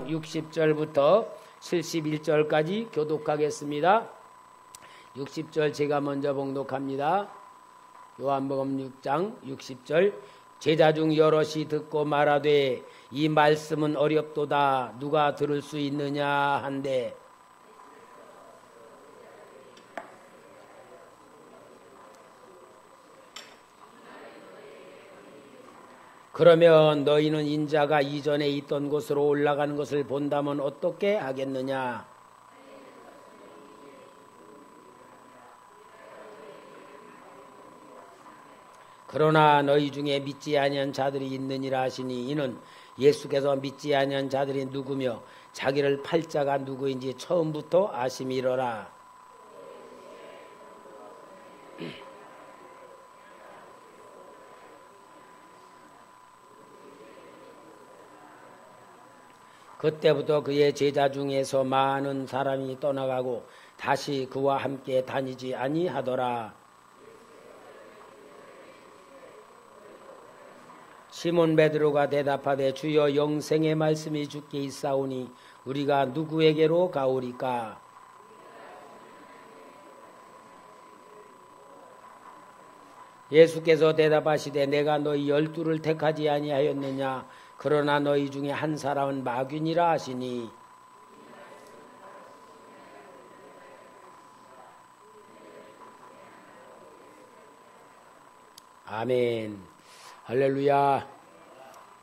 6장 60절부터 71절까지 교독하겠습니다. 60절 제가 먼저 봉독합니다. 요한복음 6장 60절 제자 중 여럿이 듣고 말하되 이 말씀은 어렵도다 누가 들을 수 있느냐 한데 그러면 너희는 인자가 이전에 있던 곳으로 올라가는 것을 본다면 어떻게 하겠느냐? 그러나 너희 중에 믿지 아니한 자들이 있느니라 하시니 이는 예수께서 믿지 아니한 자들이 누구며 자기를 팔 자가 누구인지 처음부터 아심이로라. 그때부터 그의 제자 중에서 많은 사람이 떠나가고 다시 그와 함께 다니지 아니하더라. 시몬 베드로가 대답하되 주여 영생의 말씀이 주께 있사오니 우리가 누구에게로 가오리까? 예수께서 대답하시되 내가 너희 12를 택하지 아니하였느냐? 그러나 너희 중에 한 사람은 마귀니라 하시니 아멘. 할렐루야.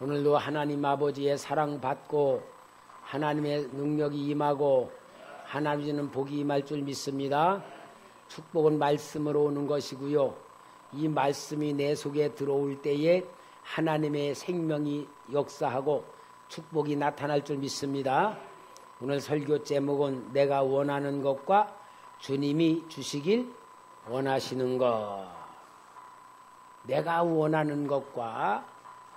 오늘도 하나님 아버지의 사랑받고 하나님의 능력이 임하고 하나님 주는 복이 임할 줄 믿습니다. 축복은 말씀으로 오는 것이고요. 이 말씀이 내 속에 들어올 때에 하나님의 생명이 역사하고 축복이 나타날 줄 믿습니다. 오늘 설교 제목은 내가 원하는 것과 주님이 주시길 원하시는 것. 내가 원하는 것과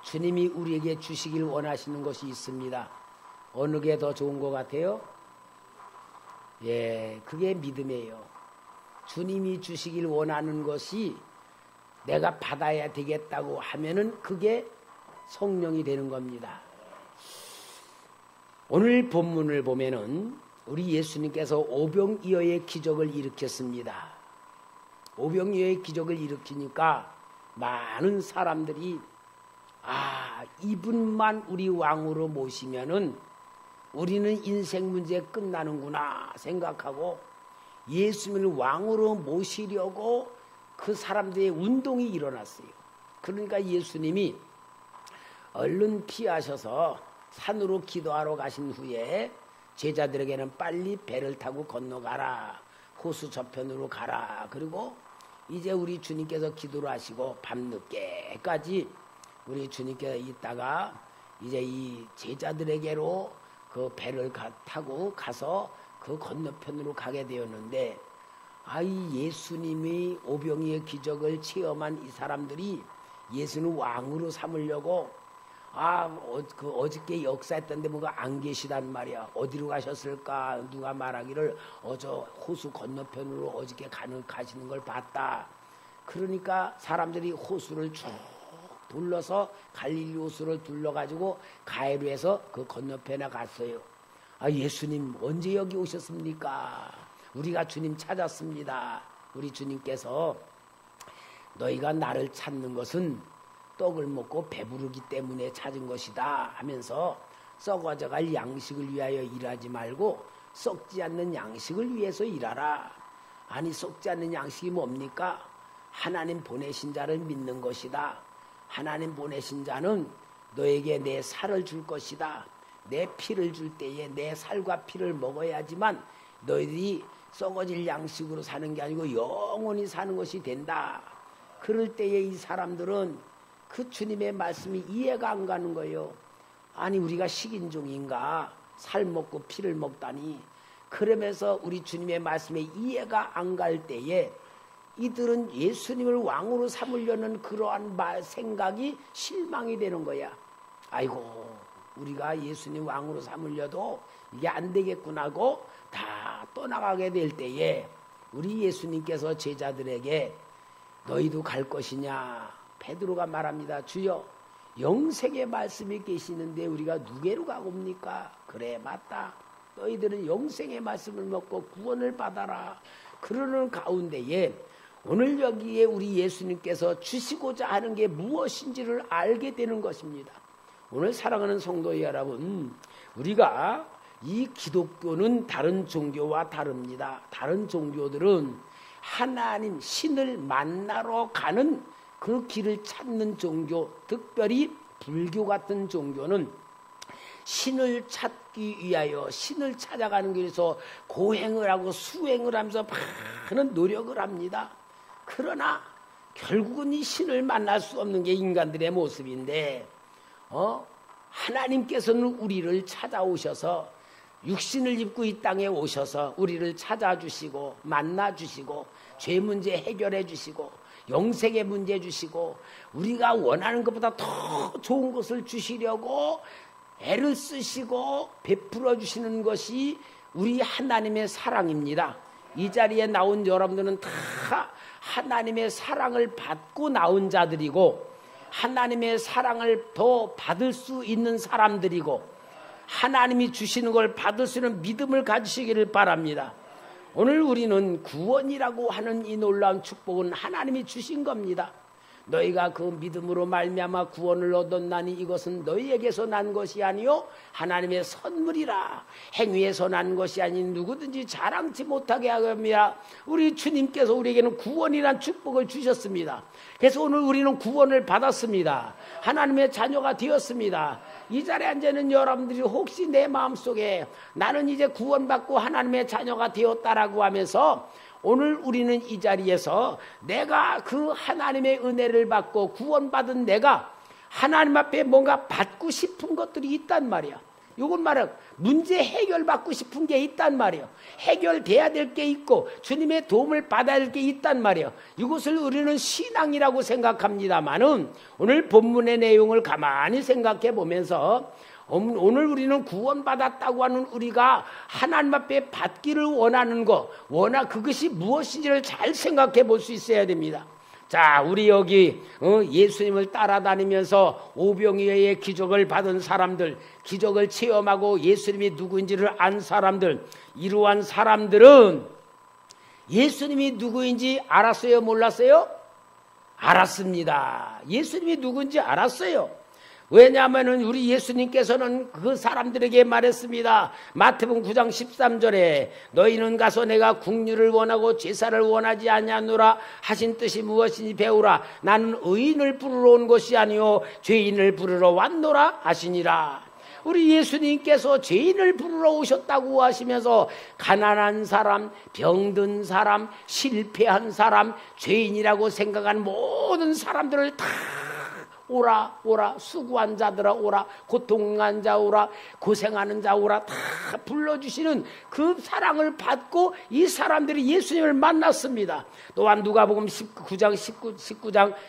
주님이 우리에게 주시길 원하시는 것이 있습니다. 어느 게 더 좋은 것 같아요? 예, 그게 믿음이에요. 주님이 주시길 원하는 것이 내가 받아야 되겠다고 하면은 그게 성령이 되는 겁니다. 오늘 본문을 보면은 우리 예수님께서 오병이어의 기적을 일으켰습니다. 오병이어의 기적을 일으키니까 많은 사람들이 이분만 우리 왕으로 모시면은 우리는 인생 문제 끝나는구나 생각하고 예수님을 왕으로 모시려고 그 사람들의 운동이 일어났어요. 그러니까 예수님이 얼른 피하셔서 산으로 기도하러 가신 후에 제자들에게는 빨리 배를 타고 건너가라. 호수 저편으로 가라. 그리고 이제 우리 주님께서 기도를 하시고 밤늦게까지 우리 주님께서 있다가 이제 이 제자들에게로 그 배를 타고 가서 그 건너편으로 가게 되었는데 예수님이 오병이의 기적을 체험한 이 사람들이 예수는 왕으로 삼으려고 어저께 역사했던데 뭐가 안 계시단 말이야. 어디로 가셨을까? 누가 말하기를 저 호수 건너편으로 어저께 가시는 걸 봤다. 그러니까 사람들이 호수를 쭉 둘러서 갈릴리 호수를 둘러가지고 가이로에서 그 건너편에 갔어요. 예수님 언제 여기 오셨습니까? 우리가 주님 찾았습니다. 우리 주님께서 너희가 나를 찾는 것은 떡을 먹고 배부르기 때문에 찾은 것이다 하면서 썩어져갈 양식을 위하여 일하지 말고 썩지 않는 양식을 위해서 일하라. 아니 썩지 않는 양식이 뭡니까? 하나님 보내신 자를 믿는 것이다. 하나님 보내신 자는 너에게 내 살을 줄 것이다. 내 피를 줄 때에 내 살과 피를 먹어야지만 너희들이 썩어질 양식으로 사는 게 아니고 영원히 사는 것이 된다. 그럴 때에 이 사람들은 그 주님의 말씀이 이해가 안 가는 거예요. 아니 우리가 식인종인가? 살 먹고 피를 먹다니. 그러면서 우리 주님의 말씀에 이해가 안 갈 때에 이들은 예수님을 왕으로 삼으려는 그러한 생각이 실망이 되는 거야. 아이고 우리가 예수님 왕으로 삼으려도 이게 안 되겠구나 하고 다 떠나가게 될 때에 우리 예수님께서 제자들에게 너희도 갈 것이냐? 베드로가 말합니다. 주여 영생의 말씀이 계시는데 우리가 누구로 가봅니까? 그래, 맞다. 너희들은 영생의 말씀을 먹고 구원을 받아라. 그러는 가운데에 오늘 여기에 우리 예수님께서 주시고자 하는 게 무엇인지를 알게 되는 것입니다. 오늘 사랑하는 성도 여러분, 우리가 이 기독교는 다른 종교와 다릅니다. 다른 종교들은 하나님, 신을 만나러 가는 그 길을 찾는 종교, 특별히 불교 같은 종교는 신을 찾기 위하여 신을 찾아가는 길에서 고행을 하고 수행을 하면서 많은 노력을 합니다. 그러나 결국은 이 신을 만날 수 없는 게 인간들의 모습인데 하나님께서는 우리를 찾아오셔서 육신을 입고 이 땅에 오셔서 우리를 찾아주시고 만나주시고 죄 문제 해결해 주시고 영생의 문제 주시고 우리가 원하는 것보다 더 좋은 것을 주시려고 애를 쓰시고 베풀어 주시는 것이 우리 하나님의 사랑입니다. 이 자리에 나온 여러분들은 다 하나님의 사랑을 받고 나온 자들이고 하나님의 사랑을 더 받을 수 있는 사람들이고 하나님이 주시는 걸 받을 수 있는 믿음을 가지시기를 바랍니다. 오늘 우리는 구원이라고 하는 이 놀라운 축복은 하나님이 주신 겁니다. 너희가 그 믿음으로 말미암아 구원을 얻었나니 이것은 너희에게서 난 것이 아니요 하나님의 선물이라. 행위에서 난 것이 아닌 누구든지 자랑치 못하게 하며 우리 주님께서 우리에게는 구원이란 축복을 주셨습니다. 그래서 오늘 우리는 구원을 받았습니다. 하나님의 자녀가 되었습니다. 이 자리에 앉아있는 여러분들이 혹시 내 마음속에 나는 이제 구원받고 하나님의 자녀가 되었다라고 하면서 오늘 우리는 이 자리에서 내가 그 하나님의 은혜를 받고 구원받은 내가 하나님 앞에 뭔가 받고 싶은 것들이 있단 말이야. 이건 말은 문제 해결받고 싶은 게 있단 말이에요. 해결돼야 될 게 있고 주님의 도움을 받아야 될 게 있단 말이에요. 이것을 우리는 신앙이라고 생각합니다만은 오늘 본문의 내용을 가만히 생각해 보면서 오늘 우리는 구원받았다고 하는 우리가 하나님 앞에 받기를 원하는 것, 그것이 무엇인지를 잘 생각해 볼 수 있어야 됩니다. 자, 우리 여기 예수님을 따라다니면서 오병이어의 기적을 받은 사람들, 기적을 체험하고 예수님이 누구인지를 안 사람들, 이러한 사람들은 예수님이 누구인지 알았어요? 몰랐어요? 알았습니다. 예수님이 누구인지 알았어요. 왜냐하면 우리 예수님께서는 그 사람들에게 말했습니다. 마태복음 9장 13절에 너희는 가서 내가 긍휼을 원하고 제사를 원하지 아니하노라 하신 뜻이 무엇인지 배우라. 나는 의인을 부르러 온 것이 아니요 죄인을 부르러 왔노라 하시니라. 우리 예수님께서 죄인을 부르러 오셨다고 하시면서 가난한 사람, 병든 사람, 실패한 사람, 죄인이라고 생각한 모든 사람들을 다 오라 수고한 자들아 오라, 고통한 자 오라, 고생하는 자 오라 다 불러주시는 그 사랑을 받고 이 사람들이 예수님을 만났습니다. 또한 누가복음 19장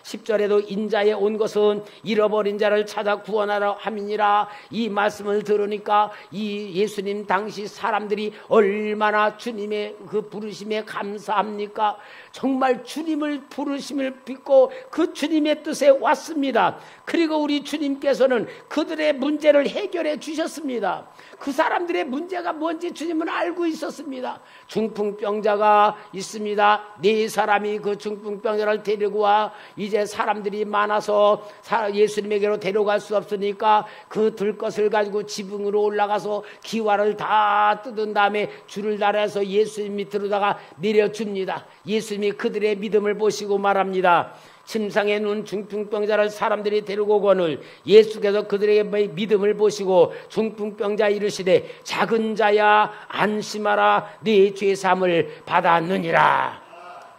10절에도 인자에 온 것은 잃어버린 자를 찾아 구원하러 함이니라. 이 말씀을 들으니까 이 예수님 당시 사람들이 얼마나 주님의 그 부르심에 감사합니까? 정말 주님을 부르심을 믿고 그 주님의 뜻에 왔습니다. 그리고 우리 주님께서는 그들의 문제를 해결해 주셨습니다. 그 사람들의 문제가 뭔지 주님은 알고 있었습니다. 중풍병자가 있습니다. 4사람이 그 중풍병자를 데리고 와 이제 사람들이 많아서 예수님에게로 데려갈 수 없으니까 그 들것을 가지고 지붕으로 올라가서 기와를 다 뜯은 다음에 줄을 달아서 예수님 밑으로다가 내려줍니다. 예수님이 그들의 믿음을 보시고 말합니다. 침상에 누운 중풍병자를 사람들이 데리고 오거늘 예수께서 그들에게 믿음을 보시고 중풍병자 이르시되 작은 자야 안심하라 네 죄사함을 받았느니라.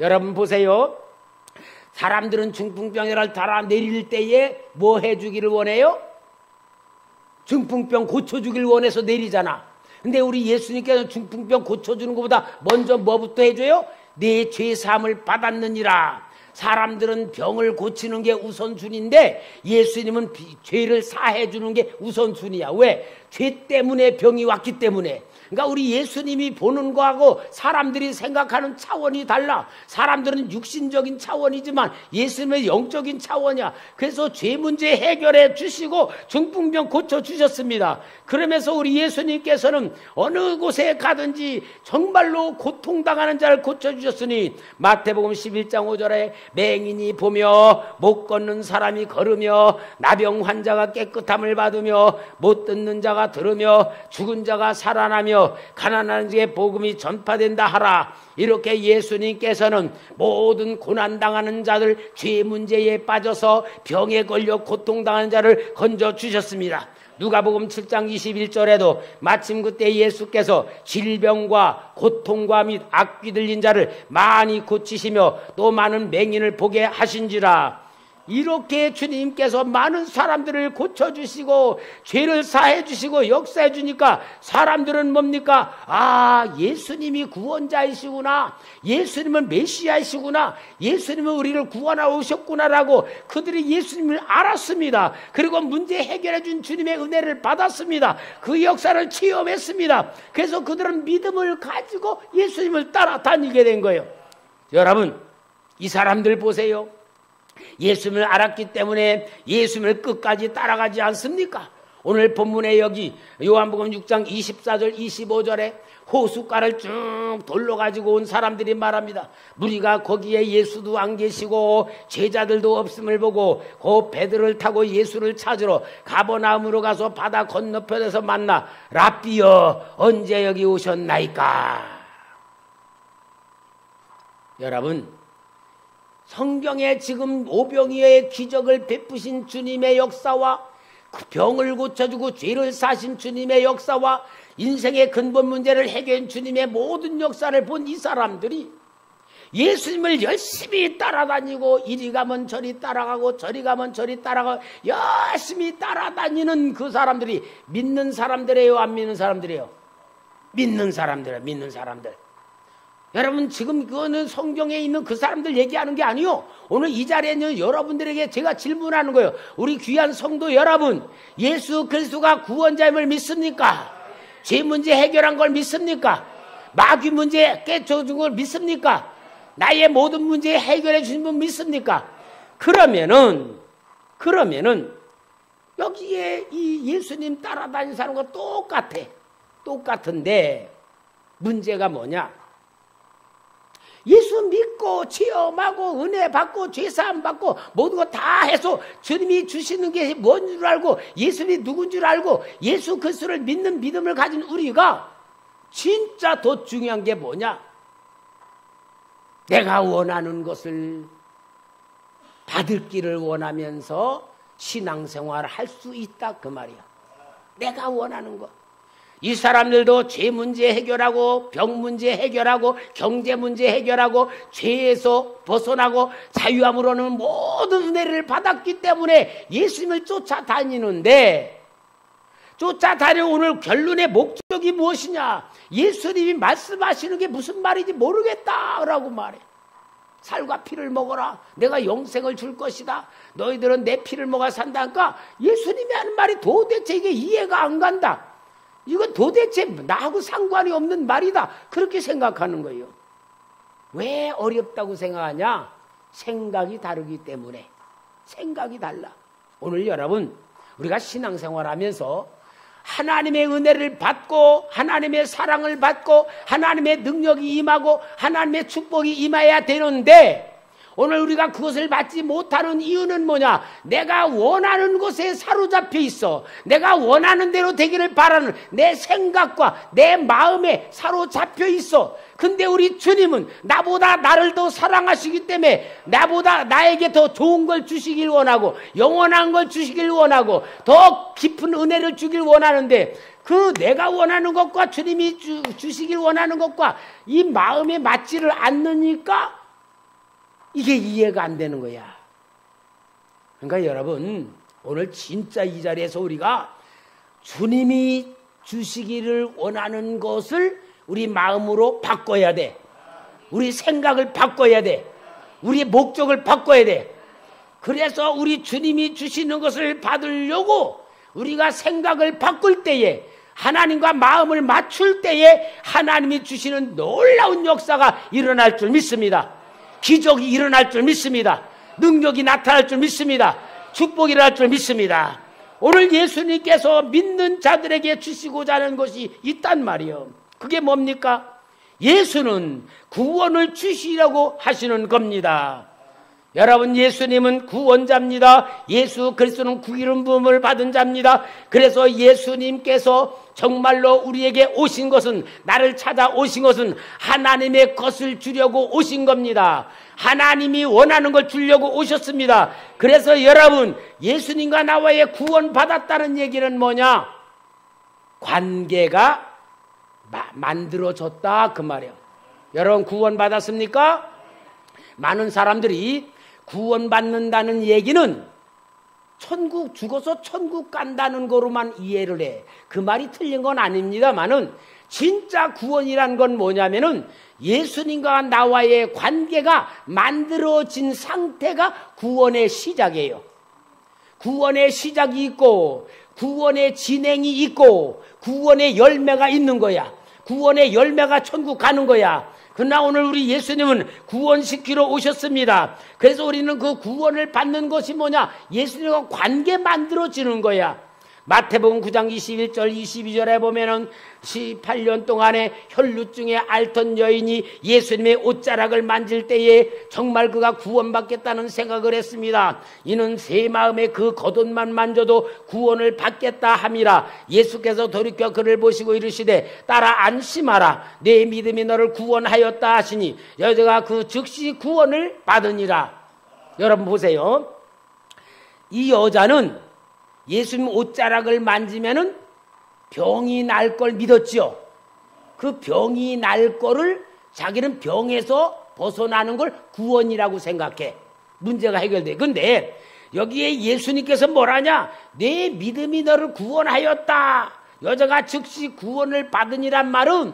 여러분 보세요. 사람들은 중풍병자를 달아 내릴 때에 뭐 해주기를 원해요? 중풍병 고쳐주기를 원해서 내리잖아. 근데 우리 예수님께서 중풍병 고쳐주는 것보다 먼저 뭐부터 해줘요? 네 죄사함을 받았느니라. 사람들은 병을 고치는 게 우선순위인데 예수님은 죄를 사해 주는 게 우선순위야. 왜? 죄 때문에 병이 왔기 때문에. 그러니까 우리 예수님이 보는 거하고 사람들이 생각하는 차원이 달라. 사람들은 육신적인 차원이지만 예수님의 영적인 차원이야. 그래서 죄 문제 해결해 주시고 중풍병 고쳐 주셨습니다. 그러면서 우리 예수님께서는 어느 곳에 가든지 정말로 고통당하는 자를 고쳐 주셨으니 마태복음 11장 5절에 맹인이 보며 못 걷는 사람이 걸으며 나병 환자가 깨끗함을 받으며 못 듣는 자가 들으며 죽은 자가 살아나며 가난한 자의 복음이 전파된다 하라. 이렇게 예수님께서는 모든 고난당하는 자들, 죄 문제에 빠져서 병에 걸려 고통당하는 자를 건져 주셨습니다. 누가복음 7장 21절에도 마침 그때 예수께서 질병과 고통과 및 악귀 들린 자를 많이 고치시며 또 많은 맹인을 보게 하신지라. 이렇게 주님께서 많은 사람들을 고쳐주시고 죄를 사해주시고 역사해주니까 사람들은 뭡니까? 아, 예수님이 구원자이시구나, 예수님은 메시아이시구나, 예수님은 우리를 구원하러 오셨구나라고 그들이 예수님을 알았습니다. 그리고 문제 해결해준 주님의 은혜를 받았습니다. 그 역사를 체험했습니다. 그래서 그들은 믿음을 가지고 예수님을 따라다니게 된 거예요. 여러분, 이 사람들 보세요. 예수님을 알았기 때문에 예수님을 끝까지 따라가지 않습니까? 오늘 본문에 여기 요한복음 6장 24절 25절에 호숫가를 쭉 돌러 가지고 온 사람들이 말합니다. 무리가 거기에 예수도 안 계시고 제자들도 없음을 보고 그 배들을 타고 예수를 찾으러 가버나움으로 가서 바다 건너편에서 만나 랍비여 언제 여기 오셨나이까? 여러분, 성경에 지금 오병이어의 기적을 베푸신 주님의 역사와 그 병을 고쳐주고 죄를 사신 주님의 역사와 인생의 근본 문제를 해결한 주님의 모든 역사를 본 이 사람들이 예수님을 열심히 따라다니고 이리 가면 저리 따라가고 저리 가면 저리 따라가고 열심히 따라다니는 그 사람들이 믿는 사람들이에요, 안 믿는 사람들이에요? 믿는 사람들이에요. 믿는 사람들. 여러분, 지금 그거는 성경에 있는 그 사람들 얘기하는 게 아니요. 오늘 이 자리에 있는 여러분들에게 제가 질문하는 거예요. 우리 귀한 성도 여러분, 예수 그리스도가 구원자임을 믿습니까? 죄 문제 해결한 걸 믿습니까? 마귀 문제 깨쳐준 걸 믿습니까? 나의 모든 문제 해결해 주신 분 믿습니까? 그러면은 여기에 이 예수님 따라다니는 사람과 똑같은데 문제가 뭐냐? 예수 믿고 체험하고 은혜 받고 죄사함 받고 모든 거 다 해서 주님이 주시는 게 뭔 줄 알고 예수님이 누군 줄 알고 예수 그리스도를 믿는 믿음을 가진 우리가 진짜 더 중요한 게 뭐냐? 내가 원하는 것을 받을 길을 원하면서 신앙생활을 할 수 있다, 그 말이야. 내가 원하는 것. 이 사람들도 죄 문제 해결하고 병 문제 해결하고 경제 문제 해결하고 죄에서 벗어나고 자유함으로는 모든 은혜를 받았기 때문에 예수님을 쫓아다니는데, 쫓아다니는 오늘 결론의 목적이 무엇이냐? 예수님이 말씀하시는 게 무슨 말인지 모르겠다라고 말해. 살과 피를 먹어라, 내가 영생을 줄 것이다, 너희들은 내 피를 먹어 산다니까 예수님이 하는 말이 도대체 이게 이해가 안 간다. 이건 도대체 나하고 상관이 없는 말이다, 그렇게 생각하는 거예요. 왜 어렵다고 생각하냐? 생각이 다르기 때문에. 생각이 달라. 오늘 여러분, 우리가 신앙생활하면서 하나님의 은혜를 받고 하나님의 사랑을 받고 하나님의 능력이 임하고 하나님의 축복이 임해야 되는데, 오늘 우리가 그것을 받지 못하는 이유는 뭐냐? 내가 원하는 것에 사로잡혀 있어. 내가 원하는 대로 되기를 바라는 내 생각과 내 마음에 사로잡혀 있어. 근데 우리 주님은 나보다 나를 더 사랑하시기 때문에 나보다 나에게 더 좋은 걸 주시길 원하고 영원한 걸 주시길 원하고 더 깊은 은혜를 주길 원하는데, 그 내가 원하는 것과 주님이 주시길 원하는 것과 이 마음에 맞지를 않으니까 이게 이해가 안 되는 거야. 그러니까 여러분, 오늘 진짜 이 자리에서 우리가 주님이 주시기를 원하는 것을 우리 마음으로 바꿔야 돼. 우리 생각을 바꿔야 돼. 우리의 목적을 바꿔야 돼. 그래서 우리 주님이 주시는 것을 받으려고 우리가 생각을 바꿀 때에, 하나님과 마음을 맞출 때에 하나님이 주시는 놀라운 역사가 일어날 줄 믿습니다. 기적이 일어날 줄 믿습니다. 능력이 나타날 줄 믿습니다. 축복이 일어날 줄 믿습니다. 오늘 예수님께서 믿는 자들에게 주시고자 하는 것이 있단 말이에요. 그게 뭡니까? 예수는 구원을 주시려고 하시는 겁니다. 여러분, 예수님은 구원자입니다. 예수 그리스도는 구기름 부음을 받은 자입니다. 그래서 예수님께서 정말로 우리에게 오신 것은, 나를 찾아오신 것은 하나님의 것을 주려고 오신 겁니다. 하나님이 원하는 걸 주려고 오셨습니다. 그래서 여러분, 예수님과 나와의 구원 받았다는 얘기는 뭐냐? 관계가 만들어졌다 그 말이에요. 여러분, 구원 받았습니까? 많은 사람들이 구원받는다는 얘기는 천국, 죽어서 천국 간다는 거로만 이해를 해. 그 말이 틀린 건 아닙니다만은, 진짜 구원이란 건 뭐냐면은 예수님과 나와의 관계가 만들어진 상태가 구원의 시작이에요. 구원의 시작이 있고, 구원의 진행이 있고, 구원의 열매가 있는 거야. 구원의 열매가 천국 가는 거야. 그러나 오늘 우리 예수님은 구원시키러 오셨습니다. 그래서 우리는 그 구원을 받는 것이 뭐냐? 예수님과 관계 만들어지는 거야. 마태복음 9장 21절 22절에 보면은 18년 동안에 혈루증에 앓던 여인이 예수님의 옷자락을 만질 때에 정말 그가 구원받겠다는 생각을 했습니다. 이는 새 마음에 그 겉옷만 만져도 구원을 받겠다 함이라. 예수께서 돌이켜 그를 보시고 이르시되 따라 안심하라. 내 믿음이 너를 구원하였다 하시니 여자가 그 즉시 구원을 받으니라. 여러분 보세요. 이 여자는 예수님 옷자락을 만지면은 병이 날 걸 믿었죠. 그 병이 날 거를 자기는 병에서 벗어나는 걸 구원이라고 생각해. 문제가 해결돼. 근데 여기에 예수님께서 뭐라냐? 내 믿음이 너를 구원하였다. 여자가 즉시 구원을 받으니란 말은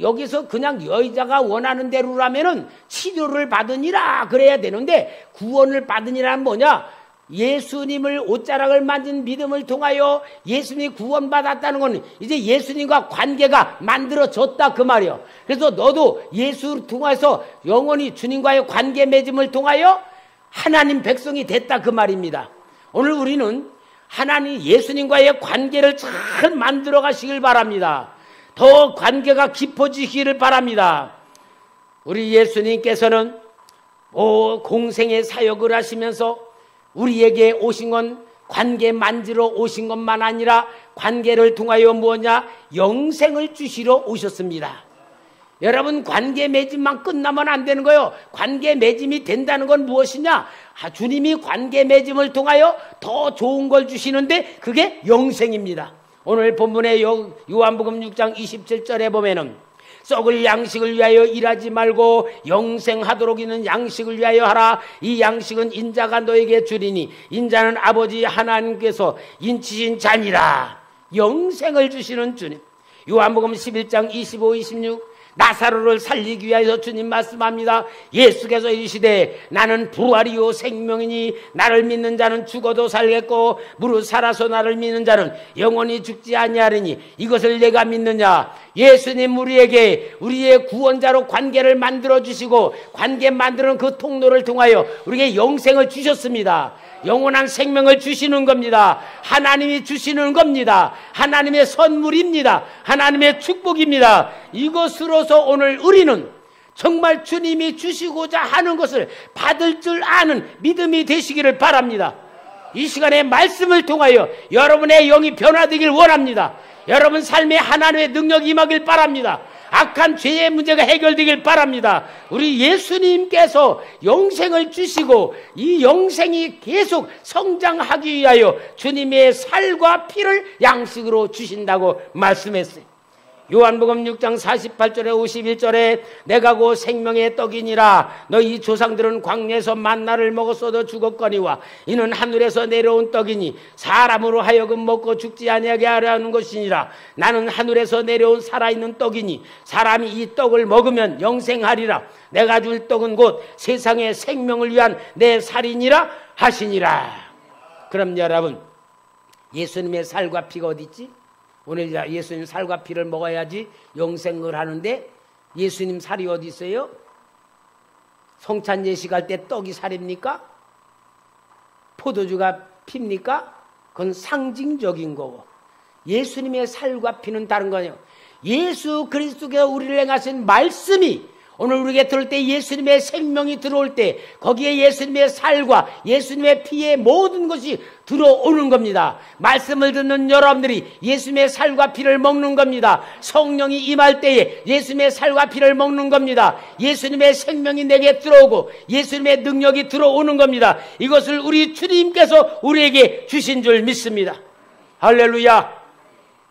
여기서 그냥 여자가 원하는 대로라면은 치료를 받으니라 그래야 되는데, 구원을 받으니란 뭐냐? 예수님을 옷자락을 만진 믿음을 통하여 예수님이 구원받았다는 건 이제 예수님과 관계가 만들어졌다 그 말이요. 그래서 너도 예수를 통해서 영원히 주님과의 관계 맺음을 통하여 하나님 백성이 됐다 그 말입니다. 오늘 우리는 하나님 예수님과의 관계를 잘 만들어 가시길 바랍니다. 더 관계가 깊어지기를 바랍니다. 우리 예수님께서는 공생의 사역을 하시면서 우리에게 오신 건 관계 만지러 오신 것만 아니라 관계를 통하여 뭐냐? 영생을 주시러 오셨습니다. 여러분, 관계 맺음만 끝나면 안 되는 거예요. 관계 맺음이 된다는 건 무엇이냐? 주님이 관계 맺음을 통하여 더 좋은 걸 주시는데 그게 영생입니다. 오늘 본문의 요한복음 6장 27절에 보면은 썩을 양식을 위하여 일하지 말고 영생하도록 있는 양식을 위하여 하라. 이 양식은 인자가 너에게 주리니 인자는 아버지 하나님께서 인치신 자니라. 영생을 주시는 주님. 요한복음 11장 25, 26 나사로를 살리기 위하여 주님 말씀합니다. 예수께서 이르시되 나는 부활이요 생명이니 나를 믿는 자는 죽어도 살겠고 무릇 살아서 나를 믿는 자는 영원히 죽지 아니하리니 이것을 내가 믿느냐. 예수님 우리에게 우리의 구원자로 관계를 만들어 주시고 관계 만드는 그 통로를 통하여 우리에게 영생을 주셨습니다. 영원한 생명을 주시는 겁니다. 하나님이 주시는 겁니다. 하나님의 선물입니다. 하나님의 축복입니다. 이것으로서 오늘 우리는 정말 주님이 주시고자 하는 것을 받을 줄 아는 믿음이 되시기를 바랍니다. 이 시간에 말씀을 통하여 여러분의 영이 변화되길 원합니다. 여러분 삶에 하나님의 능력이 임하길 바랍니다. 악한 죄의 문제가 해결되길 바랍니다. 우리 예수님께서 영생을 주시고 이 영생이 계속 성장하기 위하여 주님의 살과 피를 양식으로 주신다고 말씀했어요. 요한복음 6장 48절에 51절에 내가 곧 생명의 떡이니라. 너희 조상들은 광야에서 만나를 먹었어도 죽었거니와 이는 하늘에서 내려온 떡이니 사람으로 하여금 먹고 죽지 아니하게 하려는 것이니라. 나는 하늘에서 내려온 살아있는 떡이니 사람이 이 떡을 먹으면 영생하리라. 내가 줄 떡은 곧 세상의 생명을 위한 내 살이니라 하시니라. 그럼 여러분, 예수님의 살과 피가 어디 있지? 오늘 예수님 살과 피를 먹어야지 영생을 하는데 예수님 살이 어디 있어요? 성찬 예식할 때 떡이 살입니까? 포도주가 피입니까? 그건 상징적인 거고, 예수님의 살과 피는 다른 거예요. 예수 그리스도께서 우리를 행하신 말씀이 오늘 우리에게 들을 때, 예수님의 생명이 들어올 때 거기에 예수님의 살과 예수님의 피의 모든 것이 들어오는 겁니다. 말씀을 듣는 여러분들이 예수님의 살과 피를 먹는 겁니다. 성령이 임할 때에 예수님의 살과 피를 먹는 겁니다. 예수님의 생명이 내게 들어오고 예수님의 능력이 들어오는 겁니다. 이것을 우리 주님께서 우리에게 주신 줄 믿습니다. 할렐루야.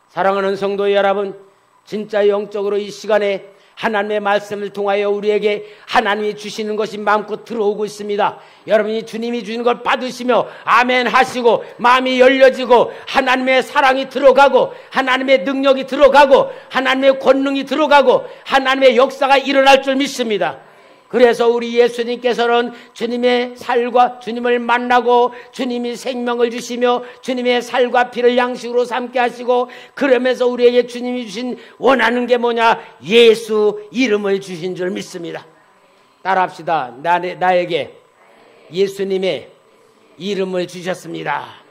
사랑하는 성도 여러분, 진짜 영적으로 이 시간에 하나님의 말씀을 통하여 우리에게 하나님이 주시는 것이 마음껏 들어오고 있습니다. 여러분이 주님이 주시는 걸 받으시며 아멘 하시고 마음이 열려지고 하나님의 사랑이 들어가고 하나님의 능력이 들어가고 하나님의 권능이 들어가고 하나님의 역사가 일어날 줄 믿습니다. 그래서 우리 예수님께서는 주님의 살과 주님을 만나고 주님이 생명을 주시며 주님의 살과 피를 양식으로 삼게 하시고, 그러면서 우리에게 주님이 주신 원하는 게 뭐냐? 예수 이름을 주신 줄 믿습니다. 따라합시다. 나에게 예수님의 이름을 주셨습니다.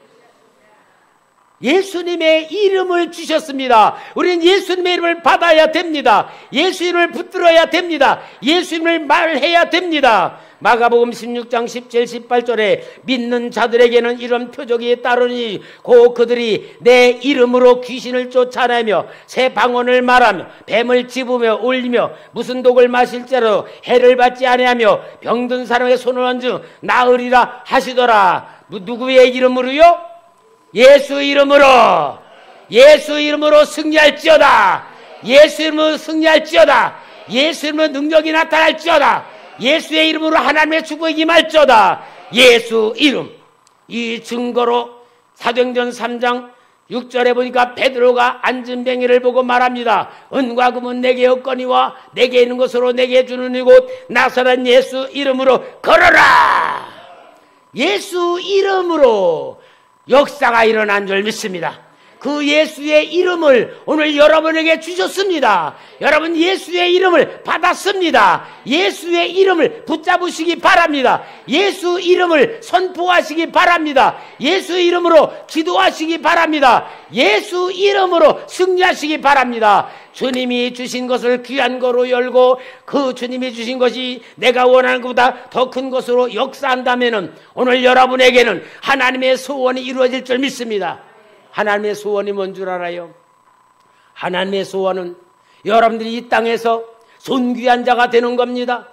예수님의 이름을 주셨습니다. 우리는 예수님의 이름을 받아야 됩니다. 예수 이름을 붙들어야 됩니다. 예수 이름을 말해야 됩니다. 마가복음 16장 17, 18절에 믿는 자들에게는 이런 표적이 따르니 곧 그들이 내 이름으로 귀신을 쫓아내며 새 방언을 말하며 뱀을 집으며 올리며 무슨 독을 마실지라도 해를 받지 아니하며 병든 사람의 손을 얹으 나으리라 하시더라. 누구의 이름으로요? 예수 이름으로, 예수 이름으로 승리할지어다. 예수 이름으로 승리할지어다. 예수 이름으로 능력이 나타날지어다. 예수의 이름으로 하나님의 축복이 임할지어다. 예수 이름. 이 증거로 사도행전 3장 6절에 보니까 베드로가 앉은 뱅이를 보고 말합니다. 은과 금은 내게 없거니와 내게 있는 것으로 내게 주는 이곳 나사렛 예수 이름으로 걸어라. 예수 이름으로 역사가 일어난 줄 믿습니다. 그 예수의 이름을 오늘 여러분에게 주셨습니다. 여러분 예수의 이름을 받았습니다. 예수의 이름을 붙잡으시기 바랍니다. 예수 이름을 선포하시기 바랍니다. 예수 이름으로 기도하시기 바랍니다. 예수 이름으로 승리하시기 바랍니다. 주님이 주신 것을 귀한 거로 열고 그 주님이 주신 것이 내가 원하는 것보다 더 큰 것으로 역사한다면 오늘 여러분에게는 하나님의 소원이 이루어질 줄 믿습니다. 하나님의 소원이 뭔 줄 알아요? 하나님의 소원은 여러분들이 이 땅에서 존귀한 자가 되는 겁니다.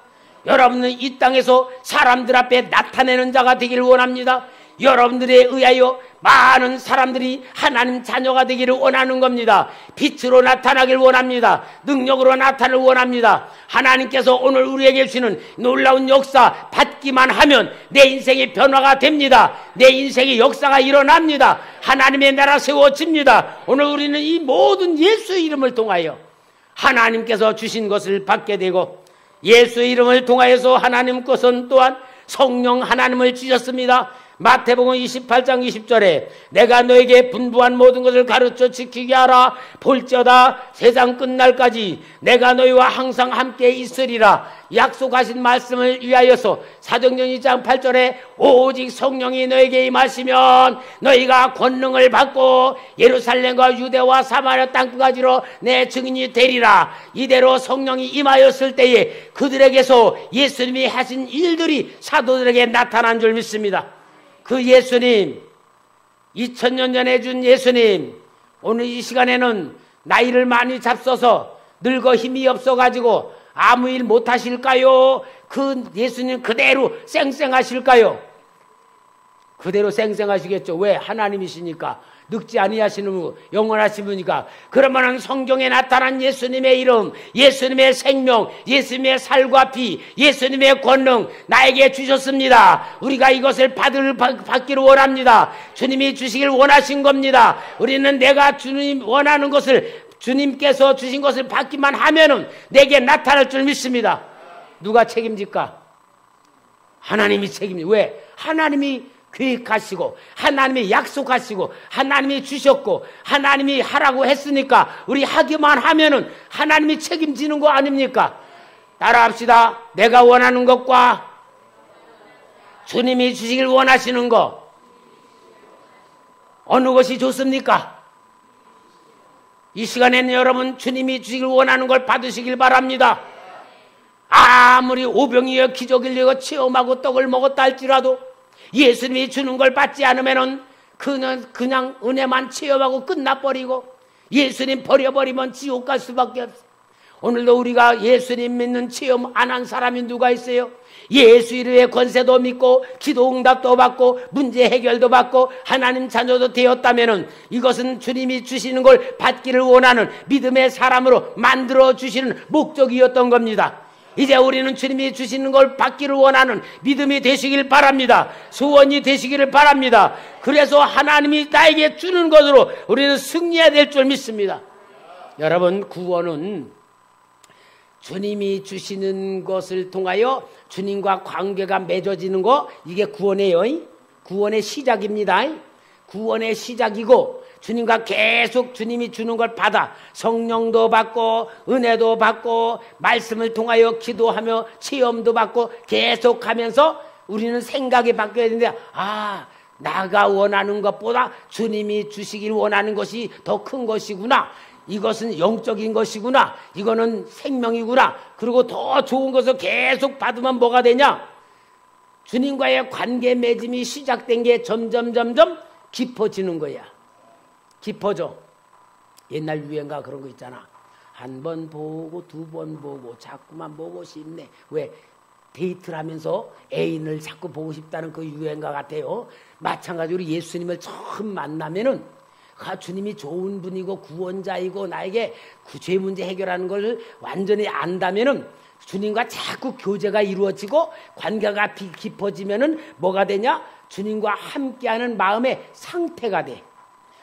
여러분은 이 땅에서 사람들 앞에 나타내는 자가 되기를 원합니다. 여러분들에 의하여 많은 사람들이 하나님 자녀가 되기를 원하는 겁니다. 빛으로 나타나길 원합니다. 능력으로 나타나길 원합니다. 하나님께서 오늘 우리에게 주시는 놀라운 역사 받기만 하면 내 인생이 변화가 됩니다. 내 인생의 역사가 일어납니다. 하나님의 나라 세워집니다. 오늘 우리는 이 모든 예수 이름을 통하여 하나님께서 주신 것을 받게 되고, 예수 이름을 통하여서 하나님 것은 또한 성령 하나님을 주셨습니다. 마태복음 28장 20절에 내가 너에게 분부한 모든 것을 가르쳐 지키게 하라. 볼지어다 세상 끝날까지 내가 너희와 항상 함께 있으리라. 약속하신 말씀을 위하여서 사도행전 2장 8절에 오직 성령이 너에게 임하시면 너희가 권능을 받고 예루살렘과 유대와 사마리아 땅끝까지로 내 증인이 되리라. 이대로 성령이 임하였을 때에 그들에게서 예수님이 하신 일들이 사도들에게 나타난 줄 믿습니다. 그 예수님, 2000년 전에 준 예수님, 오늘 이 시간에는 나이를 많이 잡숴서 늙어 힘이 없어가지고 아무 일 못하실까요? 그 예수님 그대로 쌩쌩하실까요? 그대로 쌩쌩하시겠죠. 왜? 하나님이시니까. 늙지 아니하시는 영원하신 분이니까. 그러면은 성경에 나타난 예수님의 이름, 예수님의 생명, 예수님의 살과 피, 예수님의 권능 나에게 주셨습니다. 우리가 이것을 받기를 원합니다. 주님이 주시길 원하신 겁니다. 우리는 내가 주님 원하는 것을, 주님께서 주신 것을 받기만 하면은 내게 나타날 줄 믿습니다. 누가 책임질까? 하나님이 책임져. 왜? 하나님이 계획하시고 하나님이 약속하시고 하나님이 주셨고 하나님이 하라고 했으니까 우리 하기만 하면은 하나님이 책임지는 거 아닙니까? 따라합시다. 내가 원하는 것과 주님이 주시길 원하시는 것 어느 것이 좋습니까? 이 시간에는 여러분 주님이 주시길 원하는 걸 받으시길 바랍니다. 아무리 오병이어 기적을 체험하고 떡을 먹었다 할지라도 예수님이 주는 걸 받지 않으면 그냥 은혜만 체험하고 끝나버리고 예수님 버려버리면 지옥 갈 수밖에 없어요. 오늘도 우리가 예수님 믿는 체험 안 한 사람이 누가 있어요? 예수 이름의 권세도 믿고 기도 응답도 받고 문제 해결도 받고 하나님 자녀도 되었다면 이것은 주님이 주시는 걸 받기를 원하는 믿음의 사람으로 만들어 주시는 목적이었던 겁니다. 이제 우리는 주님이 주시는 걸 받기를 원하는 믿음이 되시길 바랍니다. 소원이 되시기를 바랍니다. 그래서 하나님이 나에게 주는 것으로 우리는 승리해야 될 줄 믿습니다. 여러분, 구원은 주님이 주시는 것을 통하여 주님과 관계가 맺어지는 거, 이게 구원이에요. 구원의 시작입니다. 구원의 시작이고 주님과 계속 주님이 주는 걸 받아 성령도 받고 은혜도 받고 말씀을 통하여 기도하며 체험도 받고 계속하면서 우리는 생각이 바뀌어야 되는데 나가 원하는 것보다 주님이 주시길 원하는 것이 더 큰 것이구나. 이것은 영적인 것이구나. 이거는 생명이구나. 그리고 더 좋은 것을 계속 받으면 뭐가 되냐? 주님과의 관계 맺음이 시작된 게 점점 깊어지는 거야. 깊어져. 옛날 유행가 그런 거 있잖아. 한 번 보고 두 번 보고 자꾸만 보고 싶네. 왜? 데이트를 하면서 애인을 자꾸 보고 싶다는 그 유행가 같아요. 마찬가지로 예수님을 처음 만나면은 주님이 좋은 분이고 구원자이고 나에게 죄 문제 해결하는 걸 완전히 안다면은 주님과 자꾸 교제가 이루어지고 관계가 깊어지면은 뭐가 되냐? 주님과 함께하는 마음의 상태가 돼.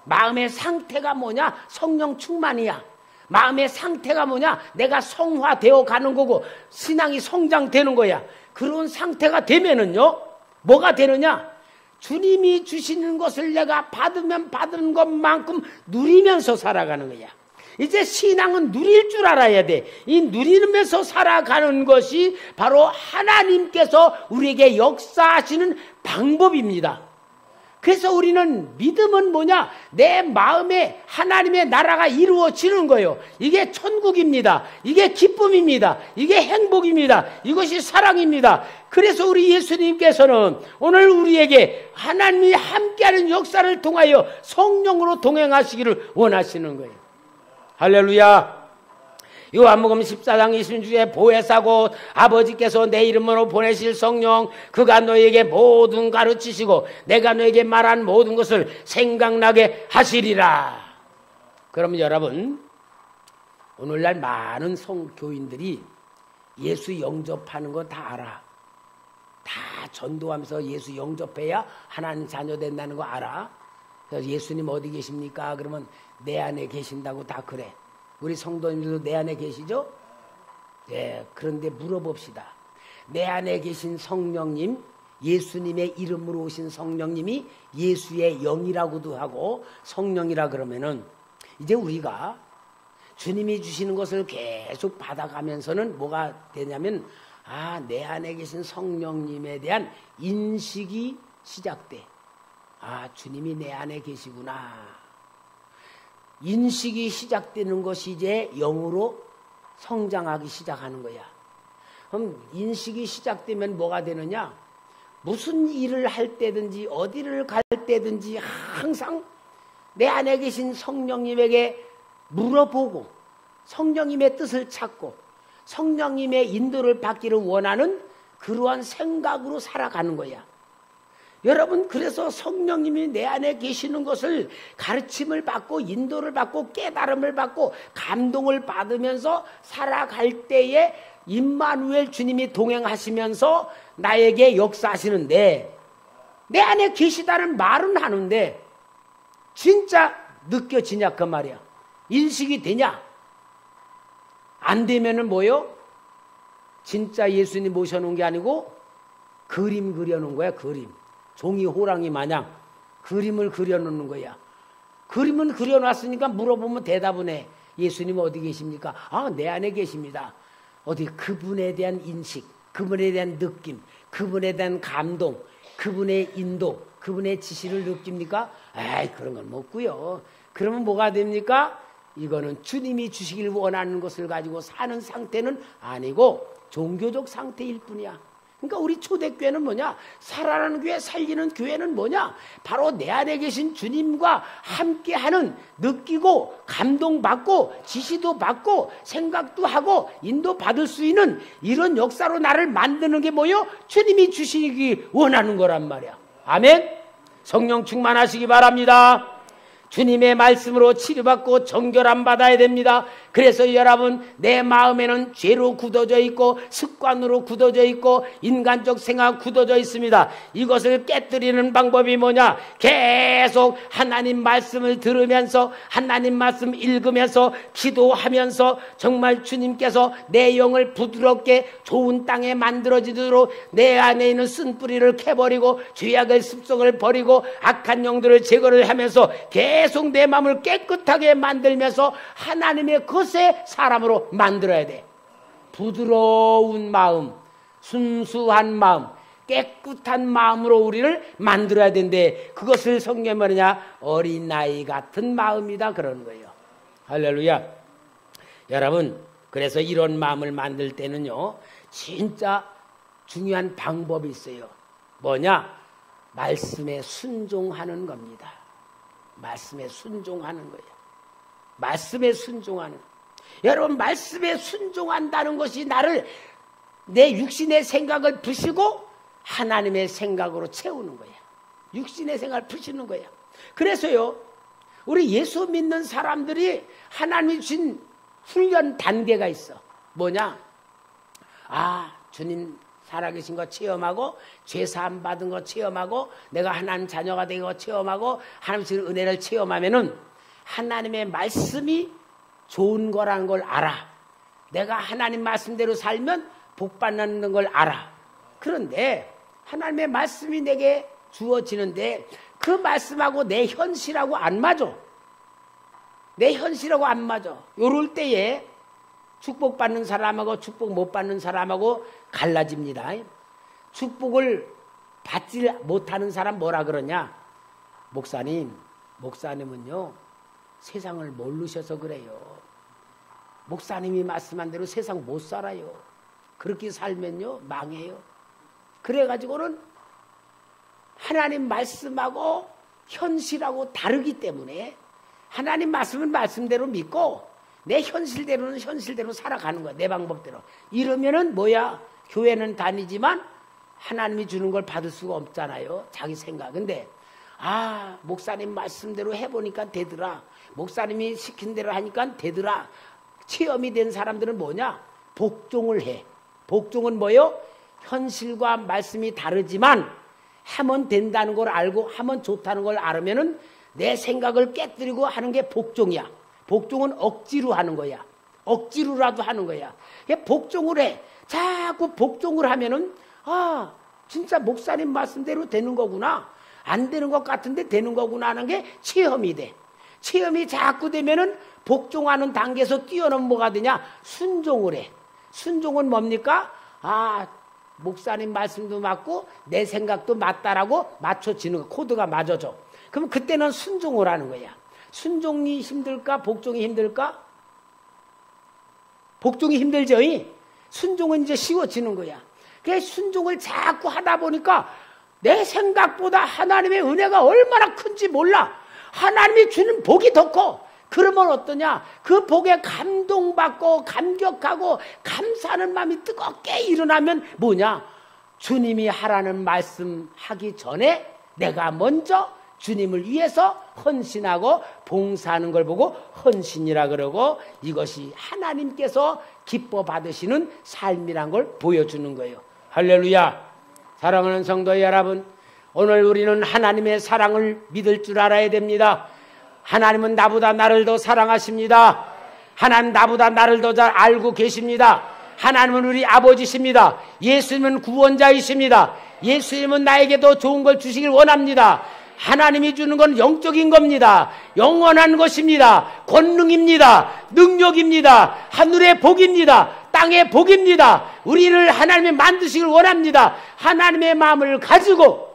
마음의 상태가 뭐냐? 성령 충만이야. 마음의 상태가 뭐냐? 내가 성화되어 가는 거고 신앙이 성장되는 거야. 그런 상태가 되면은요, 뭐가 되느냐? 주님이 주시는 것을 내가 받으면 받은 것만큼 누리면서 살아가는 거야. 이제 신앙은 누릴 줄 알아야 돼. 이 누리면서 살아가는 것이 바로 하나님께서 우리에게 역사하시는 방법입니다. 그래서 우리는 믿음은 뭐냐? 내 마음에 하나님의 나라가 이루어지는 거예요. 이게 천국입니다. 이게 기쁨입니다. 이게 행복입니다. 이것이 사랑입니다. 그래서 우리 예수님께서는 오늘 우리에게 하나님이 함께하는 역사를 통하여 성령으로 동행하시기를 원하시는 거예요. 할렐루야. 요한복음 14장 26절에 보혜사고 아버지께서 내 이름으로 보내실 성령 그가 너에게 모든 가르치시고 내가 너에게 말한 모든 것을 생각나게 하시리라. 그러면 여러분, 오늘날 많은 성교인들이 예수 영접하는 거 다 알아. 다 전도하면서 예수 영접해야 하나님 자녀 된다는 거 알아. 그래서 예수님 어디 계십니까? 그러면 내 안에 계신다고 다 그래. 우리 성도님들도 내 안에 계시죠? 네, 그런데 물어봅시다. 내 안에 계신 성령님, 예수님의 이름으로 오신 성령님이 예수의 영이라고도 하고 성령이라 그러면은 이제 우리가 주님이 주시는 것을 계속 받아가면서는 뭐가 되냐면 내 안에 계신 성령님에 대한 인식이 시작돼. 주님이 내 안에 계시구나. 인식이 시작되는 것이 이제 영으로 성장하기 시작하는 거야. 그럼 인식이 시작되면 뭐가 되느냐? 무슨 일을 할 때든지 어디를 갈 때든지 항상 내 안에 계신 성령님에게 물어보고 성령님의 뜻을 찾고 성령님의 인도를 받기를 원하는 그러한 생각으로 살아가는 거야. 여러분, 그래서 성령님이 내 안에 계시는 것을 가르침을 받고 인도를 받고 깨달음을 받고 감동을 받으면서 살아갈 때에 임마누엘 주님이 동행하시면서 나에게 역사하시는데 내 안에 계시다는 말은 하는데 진짜 느껴지냐 그 말이야. 인식이 되냐? 안 되면은 뭐요? 진짜 예수님 모셔놓은 게 아니고 그림 그려놓은 거야. 그림. 종이 호랑이 마냥 그림을 그려놓는 거야. 그림은 그려놨으니까 물어보면 대답은 해. 예수님 어디 계십니까? 아, 내 안에 계십니다. 어디 그분에 대한 인식, 그분에 대한 느낌, 그분에 대한 감동, 그분의 인도, 그분의 지시를 느낍니까? 에이, 그런 건 없고요. 그러면 뭐가 됩니까? 이거는 주님이 주시길 원하는 것을 가지고 사는 상태는 아니고 종교적 상태일 뿐이야. 그러니까 우리 초대교회는 뭐냐? 살아나는 교회, 살리는 교회는 뭐냐? 바로 내 안에 계신 주님과 함께하는, 느끼고 감동받고 지시도 받고 생각도 하고 인도받을 수 있는 이런 역사로 나를 만드는 게 뭐요? 주님이 주시기 원하는 거란 말이야. 아멘? 성령 충만하시기 바랍니다. 주님의 말씀으로 치료받고 정결함 받아야 됩니다. 그래서 여러분, 내 마음에는 죄로 굳어져 있고 습관으로 굳어져 있고 인간적 생각 굳어져 있습니다. 이것을 깨뜨리는 방법이 뭐냐? 계속 하나님 말씀을 들으면서 하나님 말씀 읽으면서 기도하면서 정말 주님께서 내 영을 부드럽게 좋은 땅에 만들어지도록 내 안에 있는 쓴뿌리를 캐버리고 죄악의 습성을 버리고 악한 영들을 제거를 하면서 계속 내 마음을 깨끗하게 만들면서 하나님의 것의 사람으로 만들어야 돼. 부드러운 마음, 순수한 마음, 깨끗한 마음으로 우리를 만들어야 되는데 그것을 성경에 뭐냐? 어린아이 같은 마음이다 그러는 거예요. 할렐루야. 여러분, 그래서 이런 마음을 만들 때는요 진짜 중요한 방법이 있어요. 뭐냐? 말씀에 순종하는 겁니다. 말씀에 순종하는 거예요. 말씀에 순종하는. 여러분, 말씀에 순종한다는 것이 나를 내 육신의 생각을 부시고 하나님의 생각으로 채우는 거예요. 육신의 생각을 부시는 거예요. 그래서요 우리 예수 믿는 사람들이 하나님이 주신 훈련 단계가 있어. 뭐냐? 아, 주님 살아계신 거 체험하고 죄사함 받은 거 체험하고 내가 하나님 자녀가 된 거 체험하고 하나님 주신 은혜를 체험하면은 하나님의 말씀이 좋은 거라는 걸 알아. 내가 하나님 말씀대로 살면 복 받는 걸 알아. 그런데 하나님의 말씀이 내게 주어지는데 그 말씀하고 내 현실하고 안 맞아. 내 현실하고 안 맞아. 요럴 때에 축복받는 사람하고 축복 못 받는 사람하고 갈라집니다. 축복을 받지 못하는 사람 뭐라 그러냐? 목사님은요 세상을 모르셔서 그래요. 목사님이 말씀한 대로 세상 못 살아요. 그렇게 살면요 망해요. 그래가지고는 하나님 말씀하고 현실하고 다르기 때문에 하나님 말씀은 말씀대로 믿고 내 현실대로는 현실대로 살아가는 거야. 내 방법대로. 이러면은 뭐야? 교회는 다니지만 하나님이 주는 걸 받을 수가 없잖아요. 자기 생각. 근데 아, 목사님 말씀대로 해보니까 되더라. 목사님이 시킨 대로 하니까 되더라. 체험이 된 사람들은 뭐냐? 복종을 해. 복종은 뭐요? 현실과 말씀이 다르지만 하면 된다는 걸 알고 하면 좋다는 걸 알으면은 내 생각을 깨뜨리고 하는 게 복종이야. 복종은 억지로 하는 거야. 억지로라도 하는 거야. 복종을 해. 자꾸 복종을 하면은 아, 진짜 목사님 말씀대로 되는 거구나. 안 되는 것 같은데 되는 거구나 하는 게 체험이 돼. 체험이 자꾸 되면은 복종하는 단계에서 뛰어넘은 뭐가 되냐? 순종을 해. 순종은 뭡니까? 아, 목사님 말씀도 맞고 내 생각도 맞다라고 맞춰지는 거. 코드가 맞아져. 그럼 그때는 순종을 하는 거야. 순종이 힘들까? 복종이 힘들까? 복종이 힘들죠. 순종은 이제 쉬워지는 거야. 그 순종을 자꾸 하다 보니까 내 생각보다 하나님의 은혜가 얼마나 큰지 몰라. 하나님이 주는 복이 더 커. 그러면 어떠냐? 그 복에 감동받고 감격하고 감사하는 마음이 뜨겁게 일어나면 뭐냐? 주님이 하라는 말씀하기 전에 내가 먼저 주님을 위해서 헌신하고 봉사하는 걸 보고 헌신이라 그러고 이것이 하나님께서 기뻐 받으시는 삶이란 걸 보여주는 거예요. 할렐루야. 사랑하는 성도 여러분, 오늘 우리는 하나님의 사랑을 믿을 줄 알아야 됩니다. 하나님은 나보다 나를 더 사랑하십니다. 하나님 나보다 나를 더 잘 알고 계십니다. 하나님은 우리 아버지십니다. 예수님은 구원자이십니다. 예수님은 나에게도 좋은 걸 주시길 원합니다. 하나님이 주는 건 영적인 겁니다. 영원한 것입니다. 권능입니다. 능력입니다. 하늘의 복입니다. 땅의 복입니다. 우리를 하나님이 만드시길 원합니다. 하나님의 마음을 가지고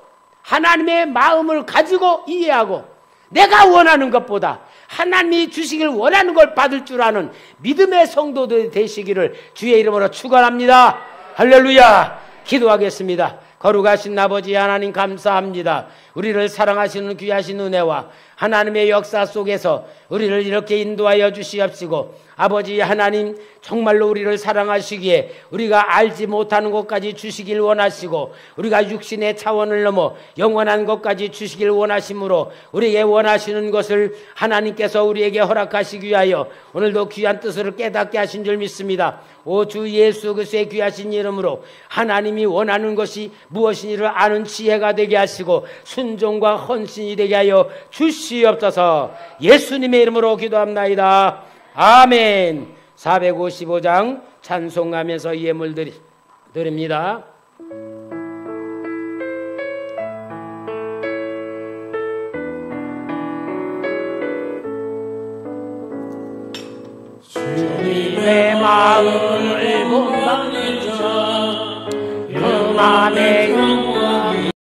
이해하고 내가 원하는 것보다 하나님이 주시길 원하는 걸 받을 줄 아는 믿음의 성도들이 되시기를 주의 이름으로 축원합니다. 할렐루야. 기도하겠습니다. 거룩하신 아버지 하나님 감사합니다. 우리를 사랑하시는 귀하신 은혜와 하나님의 역사 속에서 우리를 이렇게 인도하여 주시옵시고, 아버지 하나님 정말로 우리를 사랑하시기에 우리가 알지 못하는 것까지 주시길 원하시고, 우리가 육신의 차원을 넘어 영원한 것까지 주시길 원하시므로 우리에게 원하시는 것을 하나님께서 우리에게 허락하시기 위하여 오늘도 귀한 뜻을 깨닫게 하신 줄 믿습니다. 오 주 예수 그리스도의 귀하신 이름으로 하나님이 원하는 것이 무엇인지를 아는 지혜가 되게 하시고 순종과 헌신이 되게 하여 주시옵소서. 예수님의 이름으로 기도합나이다. 아멘. 455장 찬송하면서 예물 드립니다. 주님의 마음을 못 막는 자 그 맘에